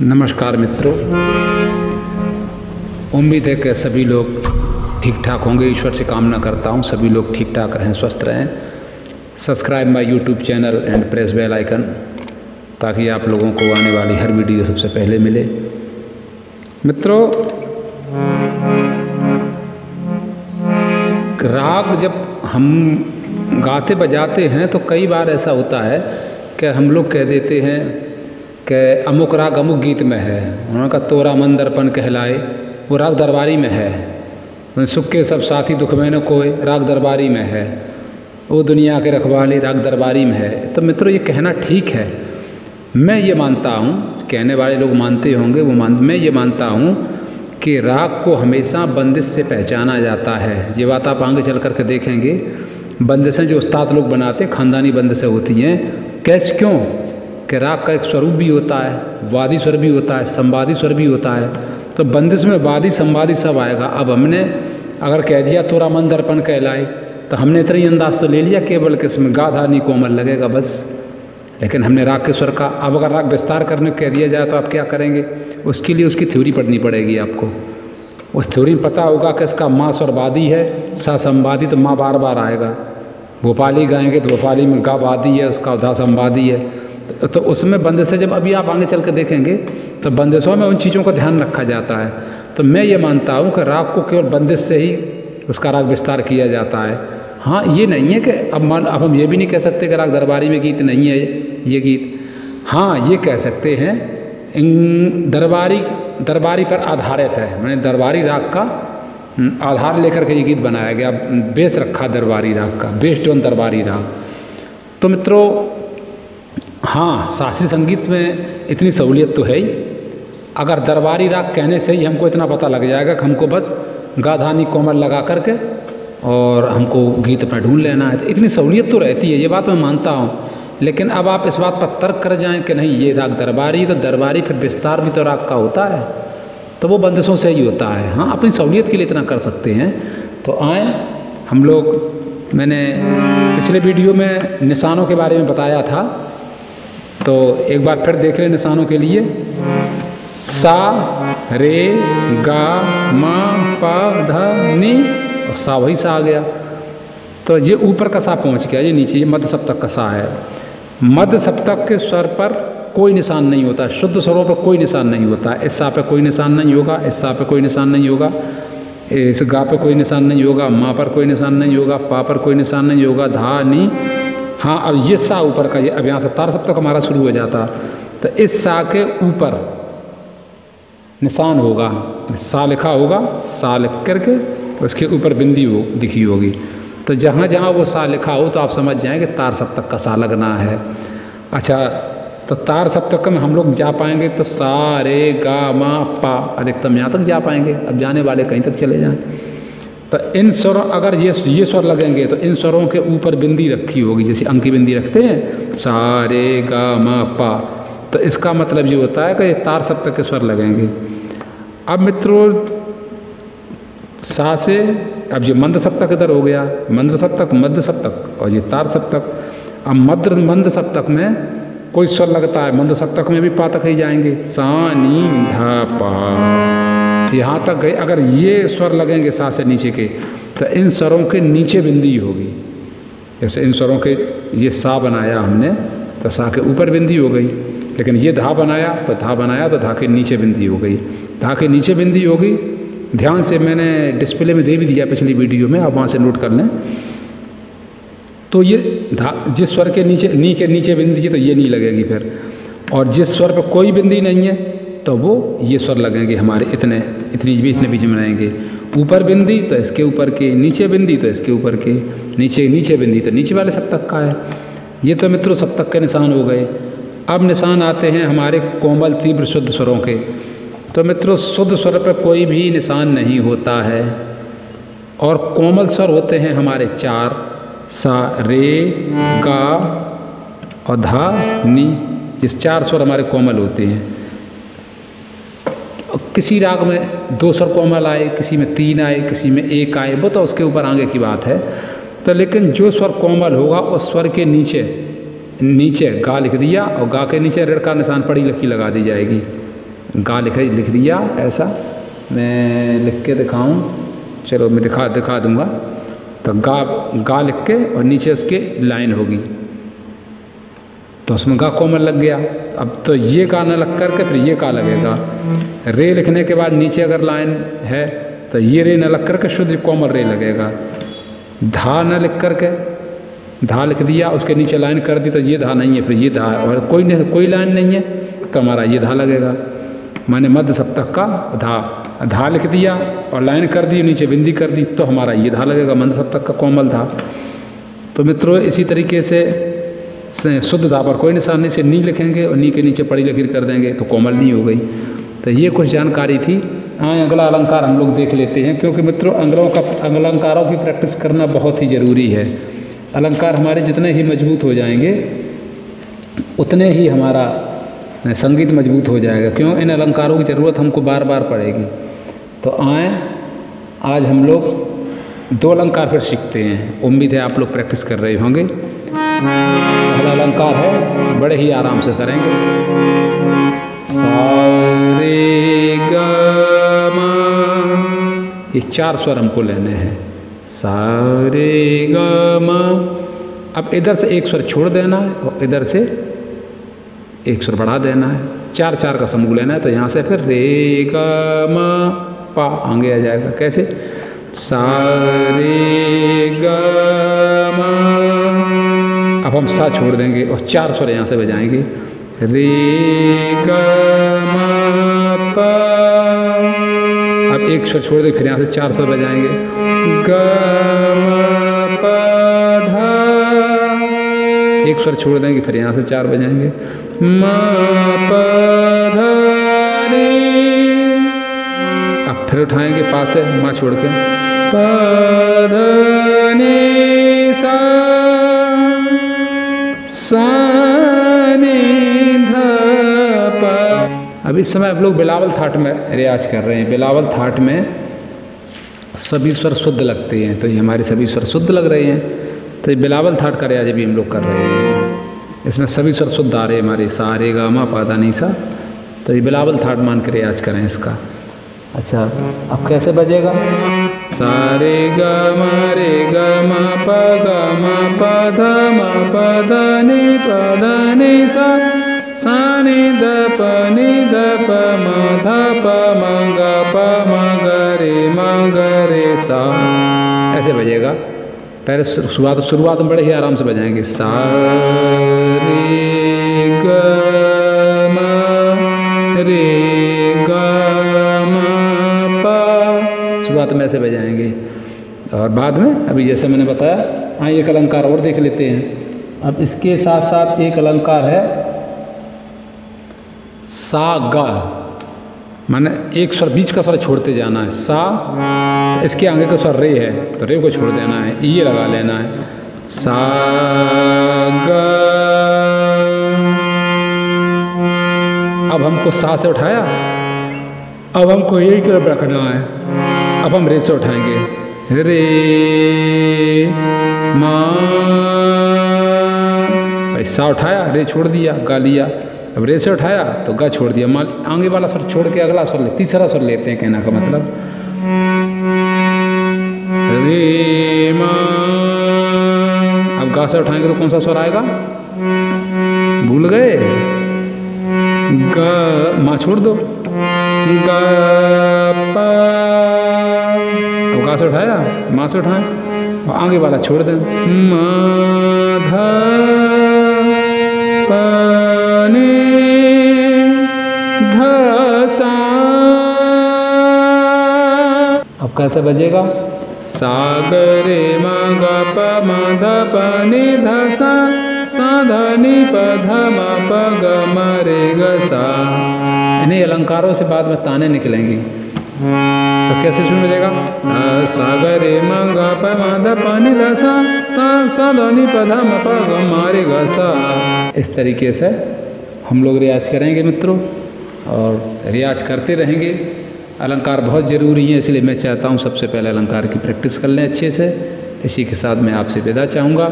नमस्कार मित्रों, उम्मीद है कि सभी लोग ठीक ठाक होंगे। ईश्वर से कामना करता हूँ सभी लोग ठीक ठाक रहें, स्वस्थ रहें। Subscribe my YouTube channel and press bell icon ताकि आप लोगों को आने वाली हर वीडियो सबसे पहले मिले। मित्रों, राग जब हम गाते बजाते हैं तो कई बार ऐसा होता है कि हम लोग कह देते हैं कि अमुक राग अमुक गीत में है। उन्होंने कहा तोरा मन दर्पण कहलाए, वो राग दरबारी में है। सुख के सब साथी दुख में न कोय, राग दरबारी में है। वो दुनिया के रखवाले, राग दरबारी में है। तो मित्रों, ये कहना ठीक है, मैं ये मानता हूँ, कहने वाले लोग मानते होंगे, मैं ये मानता हूँ कि राग को हमेशा बंदिश से पहचाना जाता है। ये बात आप आगे चल कर के देखेंगे। बंदिशें जो उस्ताद लोग बनाते हैं खानदानी बंदिशें होती हैं। कैसे, क्यों कि राग का एक स्वरूप भी होता है, वादी स्वर भी होता है, संवादी स्वर भी होता है। तो बंदिश में वादी संवादी सब आएगा। अब हमने अगर कह दिया तोरा मन दर्पण कहलाए तो हमने इतना ही अंदाज तो ले लिया केवल कि इसमें गा धा नी कोमल लगेगा बस। लेकिन हमने राग के स्वर का, अब अगर राग विस्तार करने कह दिया जाए तो आप क्या करेंगे? उसके लिए उसकी थ्योरी पढ़नी पड़ेगी आपको। उस थ्योरी में पता होगा कि इसका माँ स्वर वादी है, सा संवादी, तो माँ बार बार आएगा। भोपाली गाएंगे तो भोपाली में गा वादी है, उसका धा संवादी है। तो उसमें बंदिशें जब अभी आप आगे चल के देखेंगे तो बंदिशों में उन चीज़ों का ध्यान रखा जाता है। तो मैं ये मानता हूँ कि राग को केवल बंदिश से ही उसका राग विस्तार किया जाता है। हाँ, ये नहीं है कि अब हम ये भी नहीं कह सकते कि राग दरबारी में गीत नहीं है ये गीत। हाँ, ये कह सकते हैं दरबारी पर आधारित है। मैंने दरबारी राग का आधार लेकर के ये गीत बनाया गया, बेस रखा दरबारी राग का, बेस्ड ऑन दरबारी राग। तो मित्रों, हाँ, शास्त्रीय संगीत में इतनी सहूलियत तो है ही। अगर दरबारी राग कहने से ही हमको इतना पता लग जाएगा कि हमको बस गा धा नी कोमल लगा करके और हमको गीत अपना ढूंढ लेना है, तो इतनी सहूलियत तो रहती है, ये बात मैं मानता हूँ। लेकिन अब आप इस बात पर तर्क कर जाएं कि नहीं ये राग दरबारी, तो दरबारी फिर विस्तार भी तो राग का होता है, तो वो बंदिशों से ही होता है। हाँ, अपनी सहूलियत के लिए इतना कर सकते हैं। तो आए हम लोग, मैंने पिछले वीडियो में निशानों के बारे में बताया था, तो एक बार फिर देख लें निशानों के लिए। सा रे गा मा पा धा नी, और सा वही सा आ गया। तो ये ऊपर का सा पहुंच गया, ये नीचे, ये मध्य सप्तक का सा है। मध्य सप्तक के स्वर पर कोई निशान नहीं होता, शुद्ध स्वरों पर कोई निशान नहीं होता। इस सा पे कोई निशान नहीं होगा, इस सा पे कोई निशान नहीं होगा, इस गा पे कोई निशान नहीं होगा, माँ पर कोई निशान नहीं होगा, पा पर कोई निशान नहीं होगा, धा नी। हाँ, अब ये सा ऊपर का, ये अब यहाँ से तार सप्तक हमारा शुरू हो जाता, तो इस सा के ऊपर निशान होगा, सा लिखा होगा, सा लिख करके उसके ऊपर बिंदी दिखी होगी। तो जहाँ जहाँ वो सा लिखा हो तो आप समझ जाएंगे तार सप्तक का सा लगना है। अच्छा, तो तार सप्तक में हम लोग जा पाएंगे तो सा रे गा मा पा, अधिकतम यहाँ तक जा पाएंगे। अब जाने वाले कहीं तक चले जाएं। तो इन स्वरों, अगर ये स्वर लगेंगे तो इन स्वरों के ऊपर बिंदी रखी होगी, जैसे अंकी बिंदी रखते हैं, सा रे गा मा पा। तो इसका मतलब ये होता है कि ये तार सप्तक के स्वर लगेंगे। अब मित्रों, सा से अब ये मंद सप्तक इधर हो गया, मंद सप्तक, मध्य सप्तक और ये तार सप्तक। अब मंद सप्तक में कोई स्वर लगता है, मंद सप्तक में भी पा तक ही जाएंगे, सा नी धा पा, यहाँ तक गए। अगर ये स्वर लगेंगे सा से नीचे के, तो इन स्वरों के नीचे बिंदी होगी। जैसे इन स्वरों के, ये सा बनाया हमने तो सा के ऊपर बिंदी हो गई, लेकिन ये धा बनाया तो धा के नीचे बिंदी हो गई, धा के नीचे बिंदी होगी। ध्यान से मैंने डिस्प्ले में दे भी दिया पिछली वीडियो में, आप वहाँ से नोट कर लें। तो ये जिस स्वर के नीचे, नी के नीचे बिंदी है तो ये नहीं लगेगी फिर, और जिस स्वर पर कोई बिंदी नहीं है तो वो ये स्वर लगेंगे हमारे, इतने बीच में रहेंगे। ऊपर बिंदी तो इसके ऊपर के, नीचे बिंदी तो इसके ऊपर के, नीचे बिंदी तो नीचे वाले सप्तक का है। ये तो मित्रों सप्तक के निशान हो गए। अब निशान आते हैं हमारे कोमल तीव्र शुद्ध स्वरों के। तो मित्रों, शुद्ध स्वर पर कोई भी निशान नहीं होता है, और कोमल स्वर होते हैं हमारे चार, सा रे गा और धा नी। ये चार स्वर हमारे कोमल होते हैं। किसी राग में 2 स्वर कोमल आए, किसी में 3 आए, किसी में 1 आए, वो तो उसके ऊपर आगे की बात है। तो लेकिन जो स्वर कोमल होगा उस स्वर के नीचे गा लिख दिया, और गा के नीचे ऋण का निशान पड़ी लिखी लगा दी जाएगी। गा लिख दिया ऐसा, मैं लिख के दिखाऊं, चलो मैं दिखा दूंगा। तो गा लिख के और नीचे उसके लाइन होगी, तो उसमें गा कोमल लग गया। अब तो ये गा न लग करके फिर ये गा लगेगा। रे लिखने के बाद नीचे अगर लाइन है तो ये रे न लग करके शुद्ध कोमल रे लगेगा। धा न लिख करके धा लिख दिया, उसके नीचे लाइन कर दी तो ये धा नहीं है, फिर ये धा, और कोई लाइन नहीं है तो हमारा ये धा लगेगा। मैंने मध्य सप्तक का धा लिख दिया और लाइन कर दी, नीचे बिंदी कर दी, तो हमारा ये धा लगेगा, मध्य सप्तक का कोमल धा। तो मित्रों इसी तरीके से शुद्ध धा पर कोई निशान नहीं से नी लिखेंगे और नी के नीचे पड़ी लकीर कर देंगे तो कोमल नी हो गई। तो ये कुछ जानकारी थी। अगला अलंकार हम लोग देख लेते हैं, क्योंकि मित्रों अलंकारों की प्रैक्टिस करना बहुत ही ज़रूरी है। अलंकार हमारे जितने ही मजबूत हो जाएंगे उतने ही हमारा संगीत मजबूत हो जाएगा, क्यों इन अलंकारों की ज़रूरत हमको बार बार पड़ेगी। तो आज हम लोग 2 अलंकार फिर सीखते हैं। उम्मीद है आप लोग प्रैक्टिस कर रहे होंगे। पहला अलंकार है, बड़े ही आराम से करेंगे। सा रे ग म, ये 4 स्वर हमको लेने हैं। सा रे ग म। अब इधर से एक स्वर छोड़ देना है और इधर से एक स्वर बढ़ा देना है। 4-4 का समूह लेना है। तो यहाँ से फिर रे ग म पा आगे आ जाएगा। कैसे? सा रे ग म। अब हम सा छोड़ देंगे और 4 स्वर यहाँ से बजाएंगे। रे ग म प। अब एक स्वर छोड़ देंगे, फिर यहाँ से 4 स्वर बजाएंगे। ग म प ध। एक स्वर छोड़ देंगे, फिर यहाँ से 4 बजाएंगे। म प ध रे। अब फिर उठाएंगे पा से, माँ छोड़ के। प ध नि सा। सा नि ध प। अब इस समय आप लोग बिलावल थाट में रियाज कर रहे हैं। बिलावल थाट में सभी स्वर शुद्ध लगते हैं, तो ये हमारे सभी स्वर शुद्ध लग रहे हैं। तो ये बिलावल थाट का रियाज भी हम लोग कर रहे हैं। इसमें सभी स्वर शुद्ध आ रहे हैं हमारे, सा रे गा मा पा धा नि सा। तो ये बिलावल थाट मान के रियाज करें इसका। अच्छा, अब कैसे बजेगा? सा रे गा मा रे गा मा पा गा मा पा धा मा पा धा नि सा। सा नि ध प म ध प म ग प म ग रे सा। ऐसे बजेगा। पहले शुरुआत में बड़े ही आराम से बजाएंगे। सा रे ग म रे ग म प। शुरुआत में ऐसे बजाएंगे और बाद में अभी जैसे मैंने बताया, एक अलंकार और देख लेते हैं। अब इसके साथ साथ एक अलंकार है सा गा, माने एक स्वर बीच का स्वर छोड़ते जाना है। सा, तो इसके आगे का स्वर रे है तो रे को छोड़ देना है, ये लगा लेना है। सा गा। अब हमको सा से उठाया, अब हमको यही तरफ रखना है। अब हम रे से उठाएंगे। रे मा। सा उठाया, रे छोड़ दिया, गा लिया। अब रे से उठाया तो गा छोड़ दिया, मान आगे वाला स्वर छोड़ के अगला स्वर तीसरा स्वर लेते हैं, कहना का मतलब। रे मा। अब गा से उठाएंगे तो कौन सा स्वर आएगा? भूल गए? ग। माँ छोड़ दो। ग प। अब गा से उठाया, माँ से उठाए और आगे वाला छोड़ दें। म ध प नि ध सा। अब कैसे बजेगा? सा ग रे म ग प म ध प नि ध सा। सा ध नि प ध म प ग म रे ग सा। इन्हीं अलंकारों से बाद में ताने निकलेंगी। तो कैसे इसमें बजेगा? सा ग रे म ग प म ध प नि ध सा। सा ध नि प ध म प ग म रे ग सा। इस तरीके से हम लोग रियाज करेंगे मित्रों, और रियाज करते रहेंगे। अलंकार बहुत ज़रूरी है, इसलिए मैं चाहता हूँ सबसे पहले अलंकार की प्रैक्टिस कर लें अच्छे से। इसी के साथ मैं आपसे विदा चाहूँगा।